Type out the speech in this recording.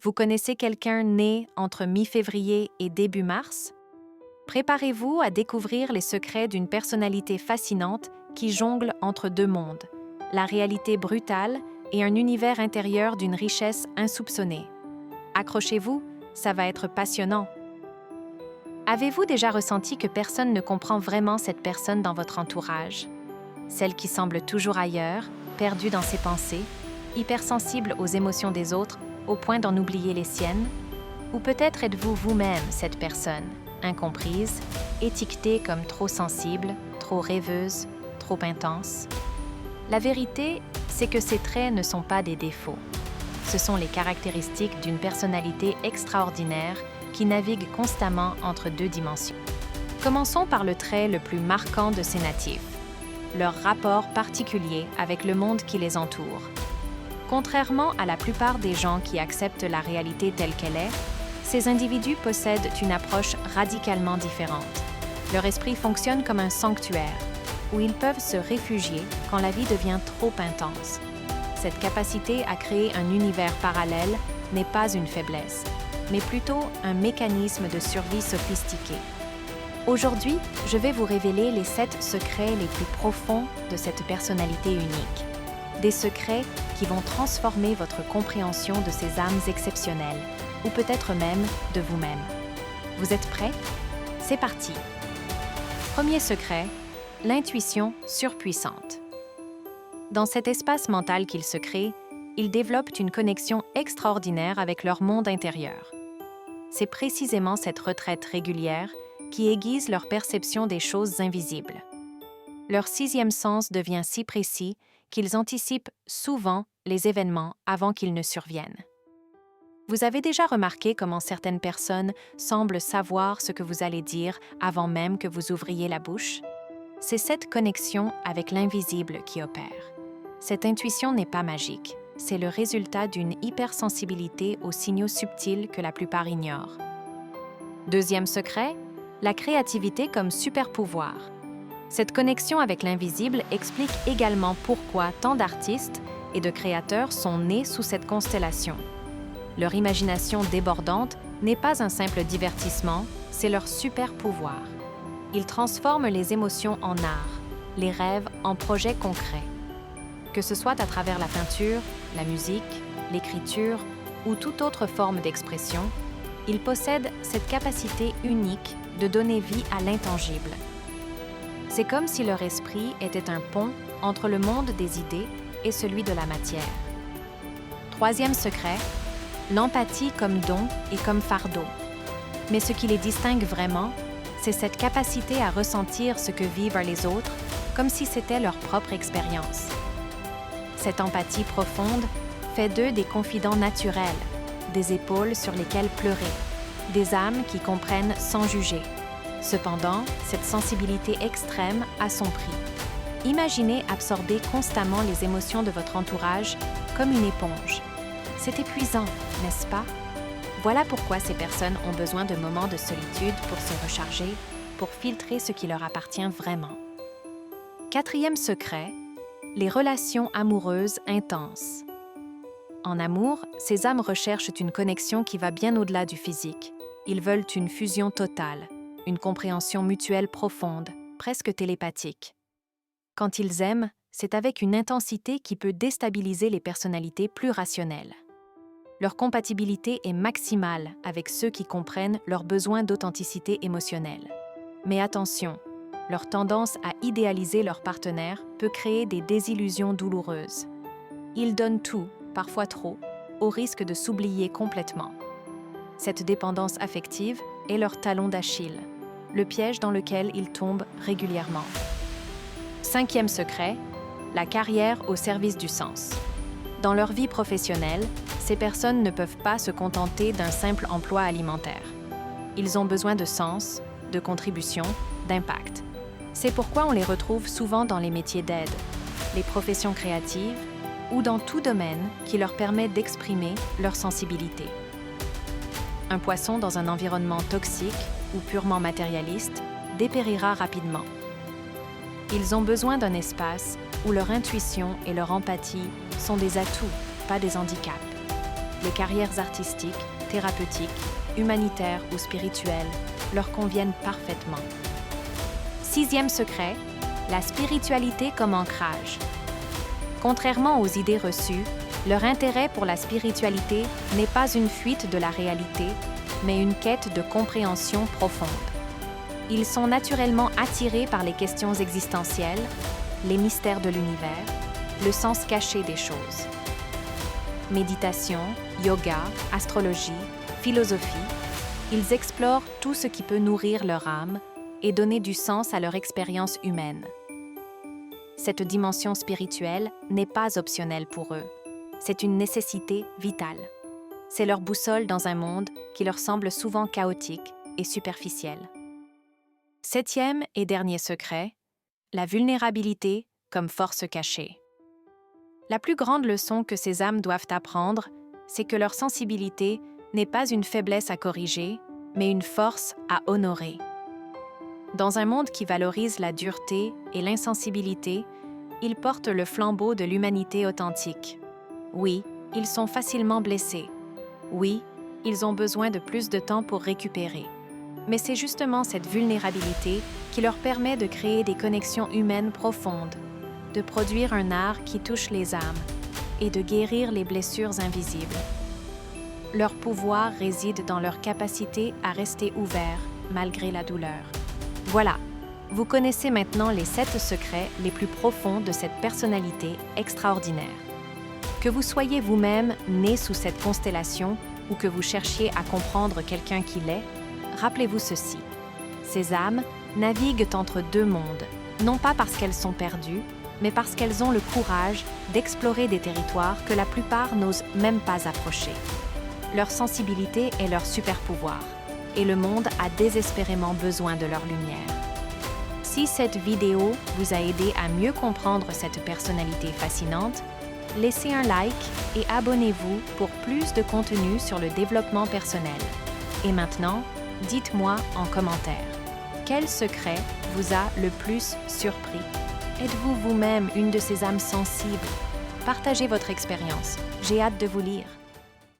Vous connaissez quelqu'un né entre mi-février et début mars? Préparez-vous à découvrir les secrets d'une personnalité fascinante qui jongle entre deux mondes, la réalité brutale et un univers intérieur d'une richesse insoupçonnée. Accrochez-vous, ça va être passionnant. Avez-vous déjà ressenti que personne ne comprend vraiment cette personne dans votre entourage? Celle qui semble toujours ailleurs, perdue dans ses pensées, hypersensible aux émotions des autres au point d'en oublier les siennes? Ou peut-être êtes-vous vous-même cette personne, incomprise, étiquetée comme trop sensible, trop rêveuse, trop intense? La vérité, c'est que ces traits ne sont pas des défauts. Ce sont les caractéristiques d'une personnalité extraordinaire qui navigue constamment entre deux dimensions. Commençons par le trait le plus marquant de ces natifs, leur rapport particulier avec le monde qui les entoure. Contrairement à la plupart des gens qui acceptent la réalité telle qu'elle est, ces individus possèdent une approche radicalement différente. Leur esprit fonctionne comme un sanctuaire, où ils peuvent se réfugier quand la vie devient trop intense. Cette capacité à créer un univers parallèle n'est pas une faiblesse, mais plutôt un mécanisme de survie sophistiqué. Aujourd'hui, je vais vous révéler les 7 secrets les plus profonds de cette personnalité unique. Des secrets qui vont transformer votre compréhension de ces âmes exceptionnelles, ou peut-être même de vous-même. Vous êtes prêts? C'est parti! Premier secret, l'intuition surpuissante. Dans cet espace mental qu'ils se créent, ils développent une connexion extraordinaire avec leur monde intérieur. C'est précisément cette retraite régulière qui aiguise leur perception des choses invisibles. Leur 6e sens devient si précis qu'ils anticipent souvent les événements avant qu'ils ne surviennent. Vous avez déjà remarqué comment certaines personnes semblent savoir ce que vous allez dire avant même que vous ouvriez la bouche? C'est cette connexion avec l'invisible qui opère. Cette intuition n'est pas magique, c'est le résultat d'une hypersensibilité aux signaux subtils que la plupart ignorent. Deuxième secret, la créativité comme super-pouvoir. Cette connexion avec l'invisible explique également pourquoi tant d'artistes et de créateurs sont nés sous cette constellation. Leur imagination débordante n'est pas un simple divertissement, c'est leur super-pouvoir. Ils transforment les émotions en art, les rêves en projets concrets. Que ce soit à travers la peinture, la musique, l'écriture ou toute autre forme d'expression, ils possèdent cette capacité unique de donner vie à l'intangible. C'est comme si leur esprit était un pont entre le monde des idées et celui de la matière. Troisième secret, l'empathie comme don et comme fardeau. Mais ce qui les distingue vraiment, c'est cette capacité à ressentir ce que vivent les autres comme si c'était leur propre expérience. Cette empathie profonde fait d'eux des confidents naturels, des épaules sur lesquelles pleurer, des âmes qui comprennent sans juger. Cependant, cette sensibilité extrême a son prix. Imaginez absorber constamment les émotions de votre entourage comme une éponge. C'est épuisant, n'est-ce pas? Voilà pourquoi ces personnes ont besoin de moments de solitude pour se recharger, pour filtrer ce qui leur appartient vraiment. Quatrième secret, les relations amoureuses intenses. En amour, ces âmes recherchent une connexion qui va bien au-delà du physique. Ils veulent une fusion totale, une compréhension mutuelle profonde, presque télépathique. Quand ils aiment, c'est avec une intensité qui peut déstabiliser les personnalités plus rationnelles. Leur compatibilité est maximale avec ceux qui comprennent leurs besoins d'authenticité émotionnelle. Mais attention, leur tendance à idéaliser leur partenaire peut créer des désillusions douloureuses. Ils donnent tout, parfois trop, au risque de s'oublier complètement. Cette dépendance affective est leur talon d'Achille, le piège dans lequel ils tombent régulièrement. Cinquième secret, la carrière au service du sens. Dans leur vie professionnelle, ces personnes ne peuvent pas se contenter d'un simple emploi alimentaire. Ils ont besoin de sens, de contribution, d'impact. C'est pourquoi on les retrouve souvent dans les métiers d'aide, les professions créatives ou dans tout domaine qui leur permet d'exprimer leur sensibilité. Un poisson dans un environnement toxique ou purement matérialiste dépérira rapidement. Ils ont besoin d'un espace où leur intuition et leur empathie sont des atouts, pas des handicaps. les carrières artistiques, thérapeutiques, humanitaires ou spirituelles leur conviennent parfaitement. 6e secret, la spiritualité comme ancrage. Contrairement aux idées reçues, leur intérêt pour la spiritualité n'est pas une fuite de la réalité, mais une quête de compréhension profonde. Ils sont naturellement attirés par les questions existentielles, les mystères de l'univers, le sens caché des choses. Méditation, yoga, astrologie, philosophie, ils explorent tout ce qui peut nourrir leur âme et donner du sens à leur expérience humaine. Cette dimension spirituelle n'est pas optionnelle pour eux. C'est une nécessité vitale. C'est leur boussole dans un monde qui leur semble souvent chaotique et superficiel. 7e et dernier secret, la vulnérabilité comme force cachée. La plus grande leçon que ces âmes doivent apprendre, c'est que leur sensibilité n'est pas une faiblesse à corriger, mais une force à honorer. Dans un monde qui valorise la dureté et l'insensibilité, ils portent le flambeau de l'humanité authentique. Oui, ils sont facilement blessés. Oui, ils ont besoin de plus de temps pour récupérer. Mais c'est justement cette vulnérabilité qui leur permet de créer des connexions humaines profondes, de produire un art qui touche les âmes et de guérir les blessures invisibles. Leur pouvoir réside dans leur capacité à rester ouverts malgré la douleur. Voilà, vous connaissez maintenant les 7 secrets les plus profonds de cette personnalité extraordinaire. Que vous soyez vous-même né sous cette constellation ou que vous cherchiez à comprendre quelqu'un qui l'est, rappelez-vous ceci. Ces âmes naviguent entre deux mondes, non pas parce qu'elles sont perdues, mais parce qu'elles ont le courage d'explorer des territoires que la plupart n'osent même pas approcher. Leur sensibilité est leur super-pouvoir, et le monde a désespérément besoin de leur lumière. Si cette vidéo vous a aidé à mieux comprendre cette personnalité fascinante, laissez un like et abonnez-vous pour plus de contenu sur le développement personnel. Et maintenant, dites-moi en commentaire, quel secret vous a le plus surpris? Êtes-vous vous-même une de ces âmes sensibles? Partagez votre expérience, j'ai hâte de vous lire.